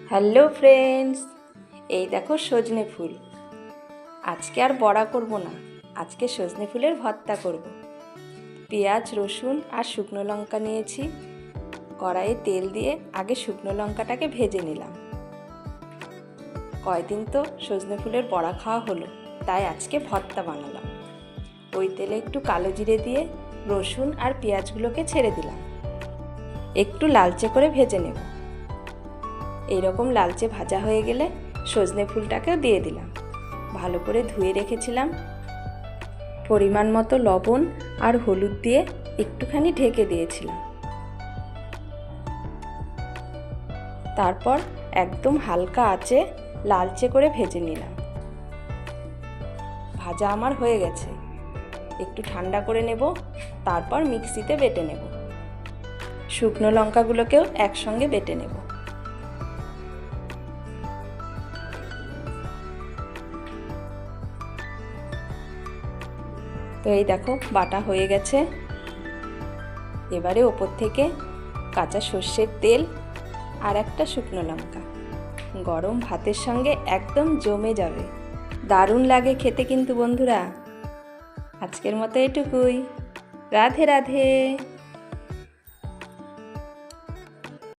Hello friends, এই দেখো সজনে ফুল। আজকে আর বড়া করব না, আজকে সজনে ফুলের ভর্তা করব। পেঁয়াজ, রসুন আর শুকনো লঙ্কা নিয়েছি। কড়াইয়ে তেল দিয়ে আগে শুকনো লঙ্কাটাকে ভেজে নিলাম। কয়দিন তো সজনে ফুলের বড়া খাওয়া হলো, তাই আজকে ভর্তা বানালাম। ওই তেলে একটু কালো জিরে দিয়ে রসুন আর পেঁয়াজগুলোকে ছেড়ে দিলাম। একটু লালচে করে ভেজে নেব। এইরকম লালচে ভাজা হয়ে গেলে সজনে ফুলটাকেও দিয়ে দিলাম। ভালো করে ধুয়ে রেখেছিলাম। পরিমাণ মতো লবণ আর হলুদ দিয়ে একটুখানি ঢেকে দিয়েছিলাম। তারপর একদম হালকা আঁচে লালচে করে ভেজে নিলাম। ভাজা আমার হয়ে গেছে, একটু ঠান্ডা করে নেব, তারপর মিক্সিতে বেটে নেব। শুকনো লঙ্কাগুলোকেও একসঙ্গে বেটে নেব। তো এই দেখো বাটা হয়ে গেছে। এবারে ওপর থেকে কাঁচা সর্ষের তেল আর একটা শুকনো লঙ্কা গরম ভাতের সঙ্গে একদম জমে যাবে। দারুণ লাগে খেতে কিন্তু বন্ধুরা। আজকের মতো এটুকুই। রাধে রাধে।